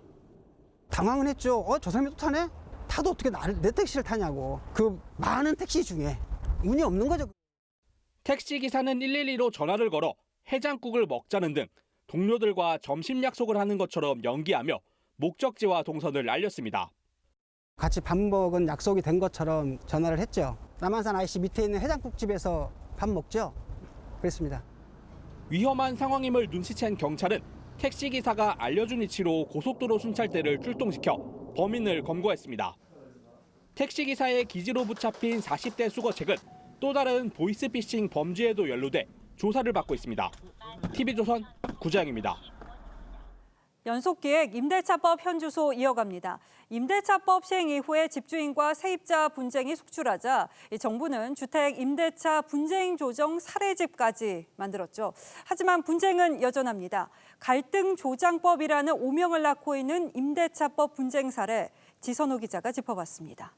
당황은 했죠. 저 사람이 또 타네? 타도 어떻게 내 택시를 타냐고. 그 많은 택시 중에 운이 없는 거죠. 택시기사는 112로 전화를 걸어 해장국을 먹자는 등 동료들과 점심 약속을 하는 것처럼 연기하며 목적지와 동선을 알렸습니다. 같이 밥 먹은 약속이 된 것처럼 전화를 했죠. 남한산 IC 밑에 있는 해장국집에서 밥 먹죠. 그랬습니다. 위험한 상황임을 눈치챈 경찰은 택시기사가 알려준 위치로 고속도로 순찰대를 출동시켜 범인을 검거했습니다. 택시기사의 기지로 붙잡힌 40대 수거책은 또 다른 보이스피싱 범죄에도 연루돼 조사를 받고 있습니다. TV조선 구자영입니다. 연속기획 임대차법 현주소 이어갑니다. 임대차법 시행 이후에 집주인과 세입자 분쟁이 속출하자 정부는 주택 임대차 분쟁 조정 사례집까지 만들었죠. 하지만 분쟁은 여전합니다. 갈등 조장법이라는 오명을 낳고 있는 임대차법 분쟁 사례 지선호 기자가 짚어봤습니다.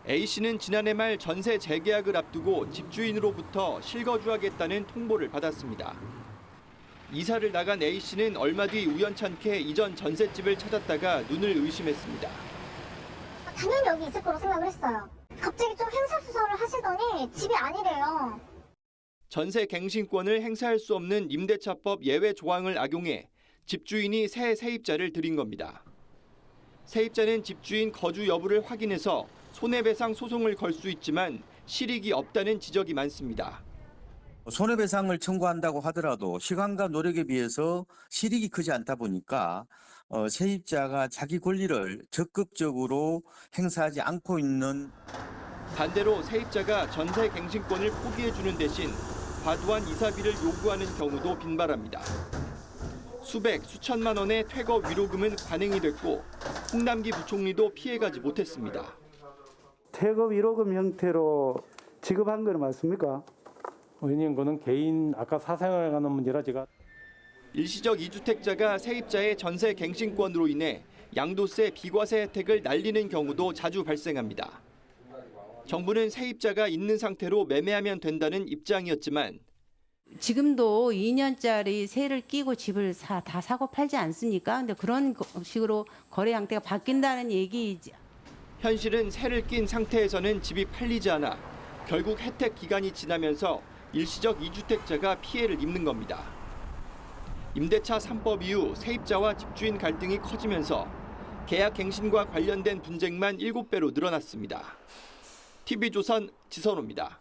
A씨는 지난해 말 전세 재계약을 앞두고 집주인으로부터 실거주하겠다는 통보를 받았습니다. 이사를 나간 A씨는 얼마 뒤 우연찮게 이전 전셋집을 찾았다가 눈을 의심했습니다. 당연히 여기 있을 거로 생각을 했어요. 갑자기 좀 행사수설을 하시더니 집이 아니래요. 전세 갱신권을 행사할 수 없는 임대차법 예외 조항을 악용해 집주인이 새 세입자를 들인 겁니다. 세입자는 집주인 거주 여부를 확인해서 손해배상 소송을 걸 수 있지만 실익이 없다는 지적이 많습니다. 손해배상을 청구한다고 하더라도 시간과 노력에 비해서 실익이 크지 않다 보니까 세입자가 자기 권리를 적극적으로 행사하지 않고 있는. 반대로 세입자가 전세 갱신권을 포기해주는 대신 과도한 이사비를 요구하는 경우도 빈발합니다. 수백, 수천만 원의 퇴거 위로금은 관행이 됐고 홍남기 부총리도 피해가지 못했습니다. 퇴거 위로금 형태로 지급한 거는 맞습니까? 의원님, 그는 개인 아까 사생활에 관한 문제라 제가. 일시적 2주택자가 세입자의 전세 갱신권으로 인해 양도세 비과세 혜택을 날리는 경우도 자주 발생합니다. 정부는 세입자가 있는 상태로 매매하면 된다는 입장이었지만 지금도 2년짜리 세를 끼고 집을 다 사고 팔지 않습니까? 근데 그런 식으로 거래 형태가 바뀐다는 얘기이지. 현실은 세를 낀 상태에서는 집이 팔리지 않아 결국 혜택 기간이 지나면서 일시적 2주택자가 피해를 입는 겁니다. 임대차 3법 이후 세입자와 집주인 갈등이 커지면서 계약 갱신과 관련된 분쟁만 7배로 늘어났습니다. TV조선 지선호입니다.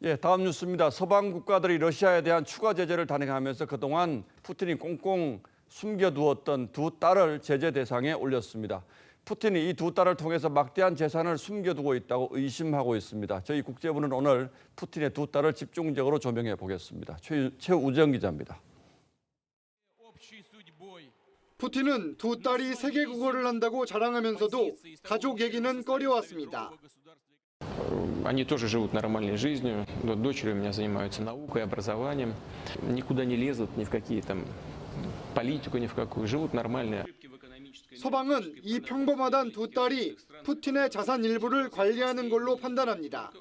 예, 다음 뉴스입니다. 서방 국가들이 러시아에 대한 추가 제재를 단행하면서 그동안 푸틴이 꽁꽁 숨겨두었던 두 딸을 제재 대상에 올렸습니다. 푸틴이 이 두 딸을 통해서 막대한 재산을 숨겨두고 있다고 의심하고 있습니다. 저희 국제부는 오늘 푸틴의 두 딸을 집중적으로 조명해 보겠습니다. 최우정 기자입니다. 푸틴은 두 딸이 세계 국어를 한다고 자랑하면서도 가족 얘기는 꺼려왔습니다. Они тоже живут нормальной жизнью. Дочери у меня занимаются наукой, образованием. Никуда не лезут, ни в какие там политику, ни в какую. Живут нормально. 서방은 이 평범하단 두 딸이 푸틴의 자산 일부를 관리하는 걸로 판단합니다.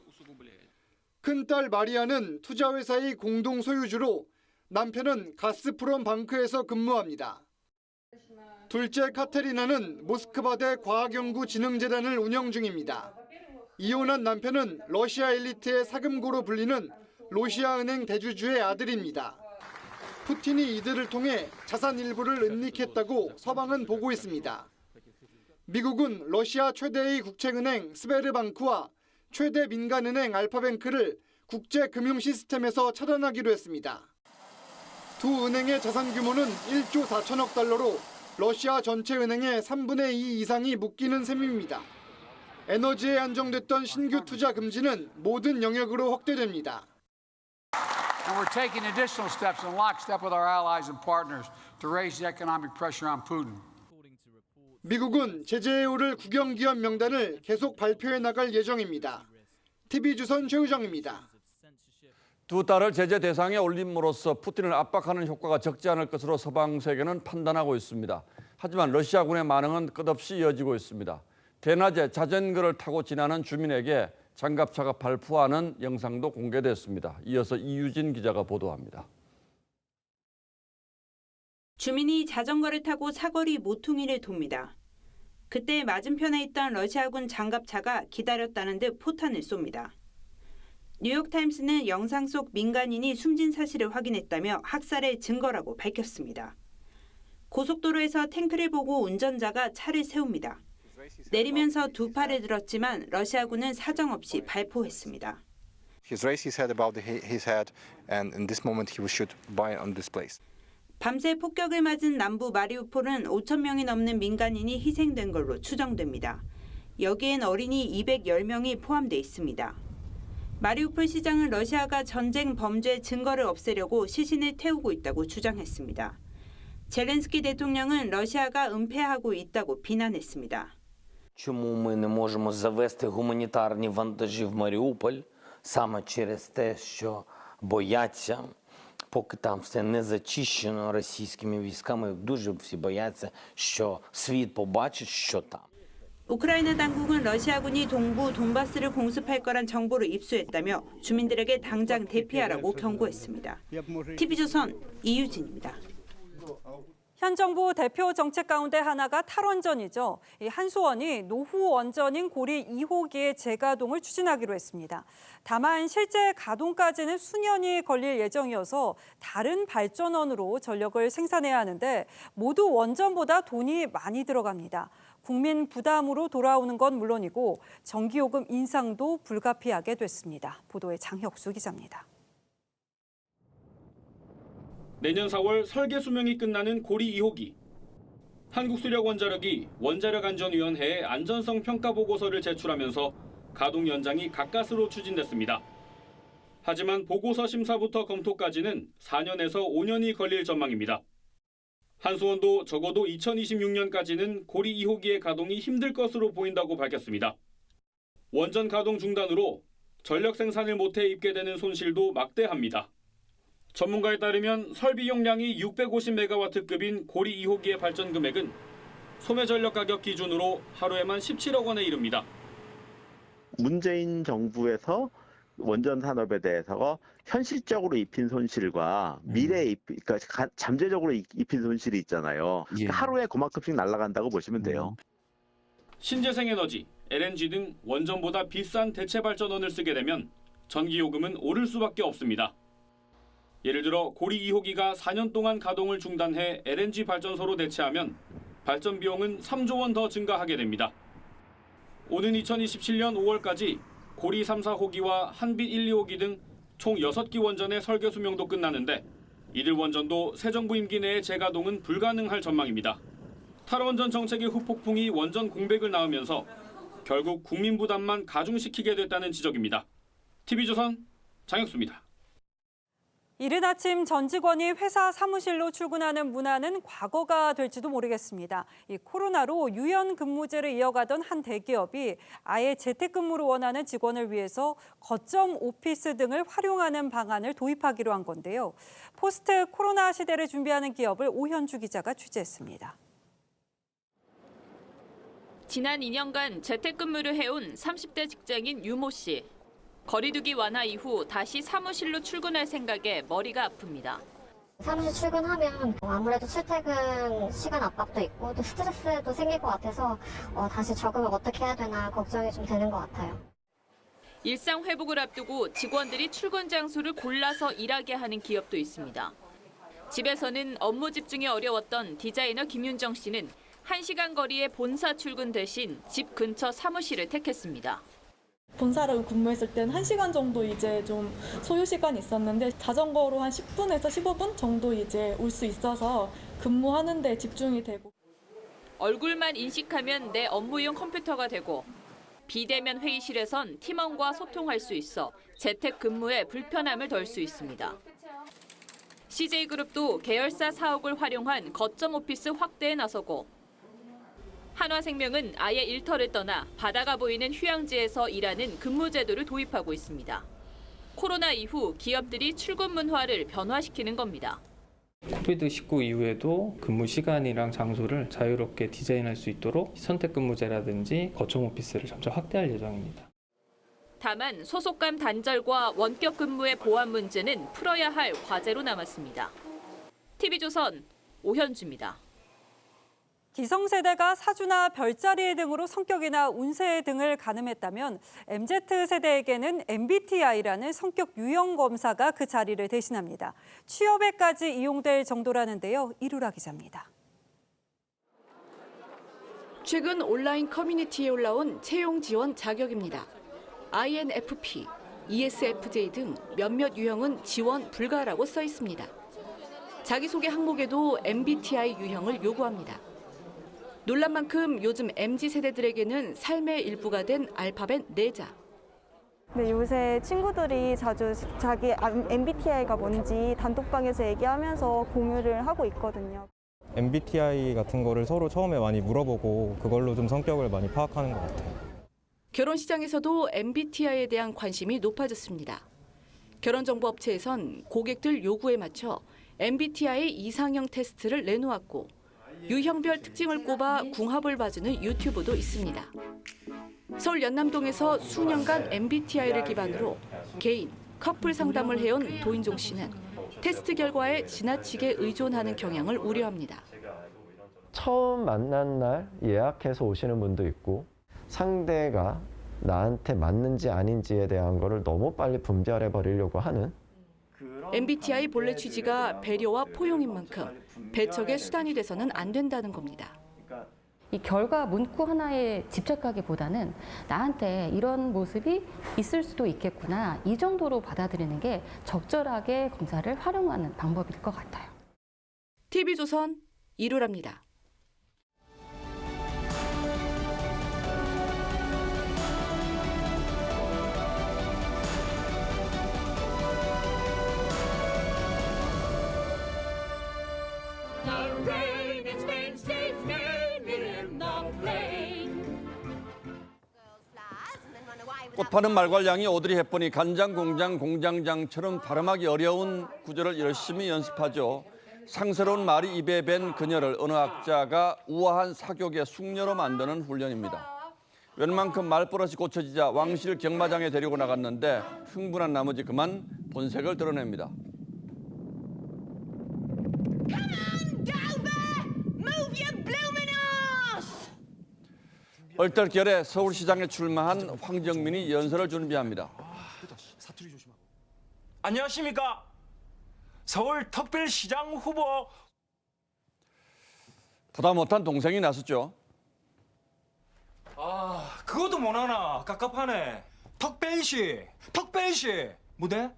큰딸 마리아는 투자회사의 공동 소유주로 남편은 가스프롬 방크에서 근무합니다. 둘째 카테리나는 모스크바대 과학연구진흥재단을 운영 중입니다. 이혼한 남편은 러시아 엘리트의 사금고로 불리는 러시아은행 대주주의 아들입니다. 푸틴이 이들을 통해 자산 일부를 은닉했다고 서방은 보고 있습니다. 미국은 러시아 최대의 국책은행 스베르방크와 최대 민간은행 알파뱅크를 국제금융 시스템에서 차단하기로 했습니다. 두 은행의 자산 규모는 1조 4천억 달러로 러시아 전체 은행의 3분의 2 이상이 묶이는 셈입니다. 에너지에 한정됐던 신규 투자 금지는 모든 영역으로 확대됩니다. And we're taking additional steps in lockstep with our allies and partners to raise the economic pressure on Putin. 미국은 제재에 오를 국영기업 명단을 계속 발표해 나갈 예정입니다. TV조선 최우정입니다. 두 딸을 제재 대상에 올림으로써 푸틴을 압박하는 효과가 적지 않을 것으로 서방 세계는 판단하고 있습니다. 하지만 러시아군의 반응은 끝없이 이어지고 있습니다. 대낮에 자전거를 타고 지나는 주민에게 장갑차가 발포하는 영상도 공개됐습니다. 이어서 이유진 기자가 보도합니다. 주민이 자전거를 타고 사거리 모퉁이를 돕니다. 그때 맞은편에 있던 러시아군 장갑차가 기다렸다는 듯 포탄을 쏩니다. 뉴욕타임스는 영상 속 민간인이 숨진 사실을 확인했다며 학살의 증거라고 밝혔습니다. 고속도로에서 탱크를 보고 운전자가 차를 세웁니다. 내리면서 두 팔을 들었지만 러시아군은 사정없이 발포했습니다. He's raised his head above his head, and in this moment he was shot by on this place. 밤새 폭격을 맞은 남부 마리우폴은 5천 명이 넘는 민간인이 희생된 걸로 추정됩니다. 여기엔 어린이 210명이 포함돼 있습니다. 마리우폴 시장은 러시아가 전쟁 범죄 증거를 없애려고 시신을 태우고 있다고 주장했습니다. 젤렌스키 대통령은 러시아가 은폐하고 있다고 비난했습니다. Чому ми не можемо завести гуманітарні вантажі в Маріуполь саме через те, що бояться, поки там все не зачищено російськими військами, дуже всі бояться, що світ побачить, що там. 우크라이나 당국은 러시아군이 동부 돈바스를 공습할 거란 정보를 입수했다며 주민들에게 당장 대피하라고 경고했습니다. TV조선 이유진입니다. 현 정부 대표 정책 가운데 하나가 탈원전이죠. 이 한수원이 노후 원전인 고리 2호기의 재가동을 추진하기로 했습니다. 다만 실제 가동까지는 수년이 걸릴 예정이어서 다른 발전원으로 전력을 생산해야 하는데 모두 원전보다 돈이 많이 들어갑니다. 국민 부담으로 돌아오는 건 물론이고 전기요금 인상도 불가피하게 됐습니다. 보도에 장혁수 기자입니다. 내년 4월 설계 수명이 끝나는 고리 2호기. 한국수력원자력이 원자력안전위원회에 안전성 평가 보고서를 제출하면서 가동 연장이 가까스로 추진됐습니다. 하지만 보고서 심사부터 검토까지는 4년에서 5년이 걸릴 전망입니다. 한수원도 적어도 2026년까지는 고리 2호기의 가동이 힘들 것으로 보인다고 밝혔습니다. 원전 가동 중단으로 전력 생산을 못해 입게 되는 손실도 막대합니다. 전문가에 따르면 설비 용량이 650메가와트급인 고리 2호기의 발전 금액은 소매 전력 가격 기준으로 하루에만 17억 원에 이릅니다. 문재인 정부에서 원전 산업에 대해서 현실적으로 입힌 손실과 미래에 그러니까 잠재적으로 입힌 손실이 있잖아요. 예. 하루에 그만큼씩 날아간다고 보시면 돼요. 신재생에너지, LNG 등 원전보다 비싼 대체 발전원을 쓰게 되면 전기요금은 오를 수밖에 없습니다. 예를 들어 고리 2호기가 4년 동안 가동을 중단해 LNG 발전소로 대체하면 발전 비용은 3조 원 더 증가하게 됩니다. 오는 2027년 5월까지 고리 3, 4호기와 한빛 1, 2호기 등 총 6기 원전의 설계 수명도 끝나는데 이들 원전도 새 정부 임기 내에 재가동은 불가능할 전망입니다. 탈원전 정책의 후폭풍이 원전 공백을 낳으면서 결국 국민 부담만 가중시키게 됐다는 지적입니다. TV조선 장혁수입니다. 이른 아침 전 직원이 회사 사무실로 출근하는 문화는 과거가 될지도 모르겠습니다. 이 코로나로 유연 근무제를 이어가던 한 대기업이 아예 재택근무를 원하는 직원을 위해서 거점 오피스 등을 활용하는 방안을 도입하기로 한 건데요. 포스트 코로나 시대를 준비하는 기업을 오현주 기자가 취재했습니다. 지난 2년간 재택근무를 해온 30대 직장인 유모 씨. 거리두기 완화 이후 다시 사무실로 출근할 생각에 머리가 아픕니다. 사무실 출근하면 아무래도 출퇴근 시간 압박도 있고 또 스트레스도 생길 것 같아서 다시 적응을 어떻게 해야 되나 걱정이 좀 되는 것 같아요. 일상 회복을 앞두고 직원들이 출근 장소를 골라서 일하게 하는 기업도 있습니다. 집에서는 업무 집중이 어려웠던 디자이너 김윤정 씨는 1시간 거리의 본사 출근 대신 집 근처 사무실을 택했습니다. 본사를 근무했을 때는 1시간 정도 이제 좀 소요 시간이 있었는데 자전거로 한 10분에서 15분 정도 이제 올 수 있어서 근무하는 데 집중이 되고. 얼굴만 인식하면 내 업무용 컴퓨터가 되고 비대면 회의실에선 팀원과 소통할 수 있어 재택 근무에 불편함을 덜 수 있습니다. CJ그룹도 계열사 사옥을 활용한 거점 오피스 확대에 나서고 한화생명은 아예 일터를 떠나 바다가 보이는 휴양지에서 일하는 근무 제도를 도입하고 있습니다. 코로나 이후 기업들이 출근 문화를 변화시키는 겁니다. 코비드19 이후에도 근무 시간이랑 장소를 자유롭게 디자인할 수 있도록 선택근무제라든지 거점 오피스를 점차 확대할 예정입니다. 다만 소속감 단절과 원격 근무의 보안 문제는 풀어야 할 과제로 남았습니다. TV조선 오현주입니다. 기성세대가 사주나 별자리 등으로 성격이나 운세 등을 가늠했다면 MZ세대에게는 MBTI라는 성격 유형 검사가 그 자리를 대신합니다. 취업에까지 이용될 정도라는데요. 이루라 기자입니다. 최근 온라인 커뮤니티에 올라온 채용 지원 자격입니다. INFP, ESFJ 등 몇몇 유형은 지원 불가라고 써 있습니다. 자기소개 항목에도 MBTI 유형을 요구합니다. 놀란 만큼 요즘 MZ세대들에게는 삶의 일부가 된 알파벳 4자. 네, 요새 친구들이 자주 자기 MBTI가 뭔지 단톡방에서 얘기하면서 공유를 하고 있거든요. MBTI 같은 거를 서로 처음에 많이 물어보고 그걸로 좀 성격을 많이 파악하는 것 같아요. 결혼 시장에서도 MBTI에 대한 관심이 높아졌습니다. 결혼정보업체에선 고객들 요구에 맞춰 MBTI 이상형 테스트를 내놓았고 유형별 특징을 꼽아 궁합을 봐주는 유튜브도 있습니다. 서울 연남동에서 수년간 MBTI를 기반으로 개인, 커플 상담을 해온 도인종 씨는 테스트 결과에 지나치게 의존하는 경향을 우려합니다. 처음 만난 날 예약해서 오시는 분도 있고 상대가 나한테 맞는지 아닌지에 대한 거를 너무 빨리 분별해 버리려고 하는 MBTI 본래 취지가 배려와 포용인 만큼 배척의 수단이 돼서는 안 된다는 겁니다. 이 결과 문구 하나에 집착하기보다는 나한테 이런 모습이 있을 수도 있겠구나 이 정도로 받아들이는 게 적절하게 검사를 활용하는 방법일 것 같아요. TV조선 이루랍니다. 꽃 파는 말괄량이 오드리 헵번이 간장 공장 공장장처럼 발음하기 어려운 구절을 열심히 연습하죠. 상스러운 말이 입에 밴 그녀를 어느 학자가 우아한 사교계 숙녀로 만드는 훈련입니다. 웬만큼 말버릇이 고쳐지자 왕실 경마장에 데리고 나갔는데 흥분한 나머지 그만 본색을 드러냅니다. 얼떨결에 서울시장에 출마한 황정민이 연설을 준비합니다. 안녕하십니까. 서울특별시장 후보. 보다 못한 동생이 나섰죠. 그것도 못하나. 깝깝하네. 특별시 무대?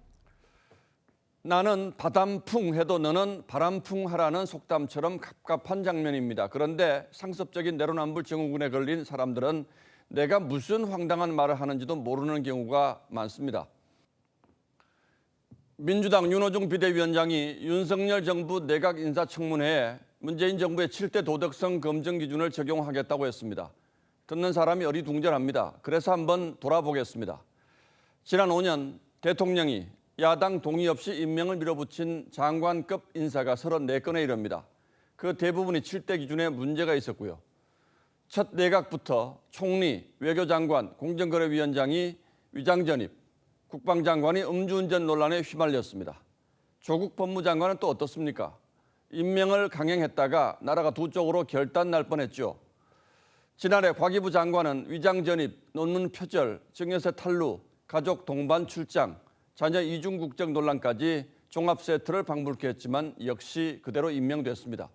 나는 바람풍 해도 너는 바람풍 하라는 속담처럼 갑갑한 장면입니다. 그런데 상습적인 내로남불 증후군에 걸린 사람들은 내가 무슨 황당한 말을 하는지도 모르는 경우가 많습니다. 민주당 윤호중 비대위원장이 윤석열 정부 내각 인사청문회에 문재인 정부의 7대 도덕성 검증 기준을 적용하겠다고 했습니다. 듣는 사람이 어리둥절합니다. 그래서 한번 돌아보겠습니다. 지난 5년 대통령이 야당 동의 없이 임명을 밀어붙인 장관급 인사가 34건에 이릅니다. 그 대부분이 7대 기준에 문제가 있었고요. 첫 내각부터 총리, 외교장관, 공정거래위원장이 위장전입, 국방장관이 음주운전 논란에 휘말렸습니다. 조국 법무장관은 또 어떻습니까? 임명을 강행했다가 나라가 두 쪽으로 결단 날 뻔했죠. 지난해 과기부 장관은 위장전입, 논문 표절, 증여세 탈루, 가족 동반 출장, 자녀 이중 국적 논란까지 종합 세트를 방불케 했지만 역시 그대로 임명됐습니다.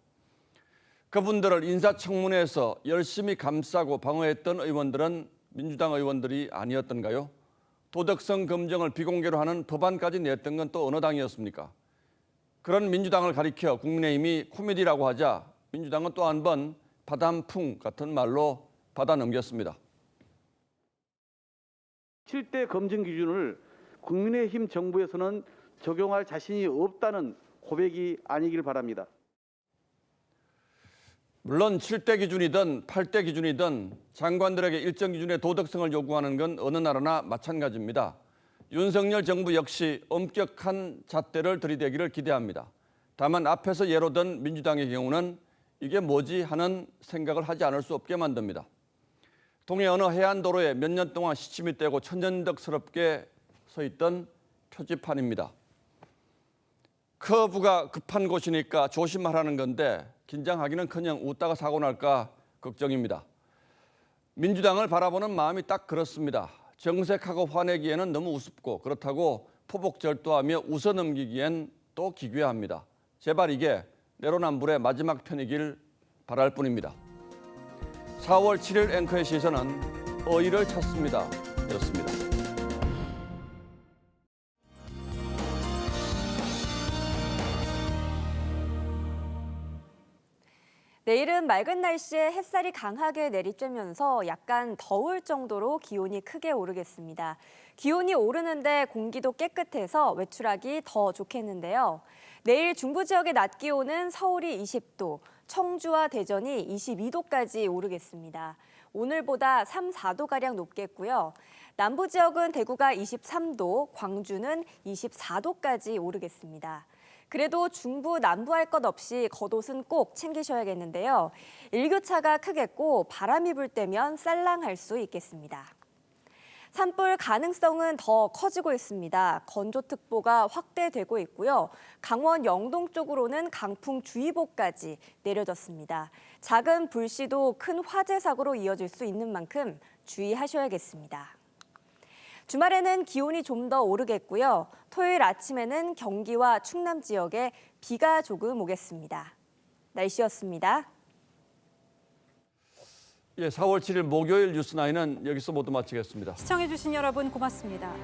그분들을 인사청문회에서 열심히 감싸고 방어했던 의원들은 민주당 의원들이 아니었던가요? 도덕성 검증을 비공개로 하는 법안까지 냈던 건 또 어느 당이었습니까? 그런 민주당을 가리켜 국민의힘이 코미디라고 하자 민주당은 또 한 번 바람풍 같은 말로 받아 넘겼습니다. 7대 검증 기준을 국민의힘 정부에서는 적용할 자신이 없다는 고백이 아니길 바랍니다. 물론 7대 기준이든 8대 기준이든 장관들에게 일정 기준의 도덕성을 요구하는 건 어느 나라나 마찬가지입니다. 윤석열 정부 역시 엄격한 잣대를 들이대기를 기대합니다. 다만 앞에서 예로 든 민주당의 경우는 이게 뭐지 하는 생각을 하지 않을 수 없게 만듭니다. 동해 어느 해안도로에 몇 년 동안 시침이 떼고 천연덕스럽게 서 있던 표지판입니다. 커브가 급한 곳이니까 조심하라는 건데 긴장하기는커녕 웃다가 사고 날까 걱정입니다. 민주당을 바라보는 마음이 딱 그렇습니다. 정색하고 화내기에는 너무 우습고 그렇다고 포복절도하며 웃어넘기기엔 또 기괴합니다. 제발 이게 내로남불의 마지막 편이길 바랄 뿐입니다. 4월 7일 앵커의 시선은 어이를 찾습니다. 였습니다. 내일은 맑은 날씨에 햇살이 강하게 내리쬐면서 약간 더울 정도로 기온이 크게 오르겠습니다. 기온이 오르는데 공기도 깨끗해서 외출하기 더 좋겠는데요. 내일 중부 지역의 낮 기온은 서울이 20도, 청주와 대전이 22도까지 오르겠습니다. 오늘보다 3, 4도가량 높겠고요. 남부 지역은 대구가 23도, 광주는 24도까지 오르겠습니다. 그래도 중부, 남부 할 것 없이 겉옷은 꼭 챙기셔야겠는데요. 일교차가 크겠고 바람이 불 때면 쌀랑할 수 있겠습니다. 산불 가능성은 더 커지고 있습니다. 건조특보가 확대되고 있고요. 강원 영동 쪽으로는 강풍주의보까지 내려졌습니다. 작은 불씨도 큰 화재 사고로 이어질 수 있는 만큼 주의하셔야겠습니다. 주말에는 기온이 좀 더 오르겠고요. 토요일 아침에는 경기와 충남 지역에 비가 조금 오겠습니다. 날씨였습니다. 4월 7일 목요일 뉴스9는 여기서 모두 마치겠습니다. 시청해주신 여러분 고맙습니다.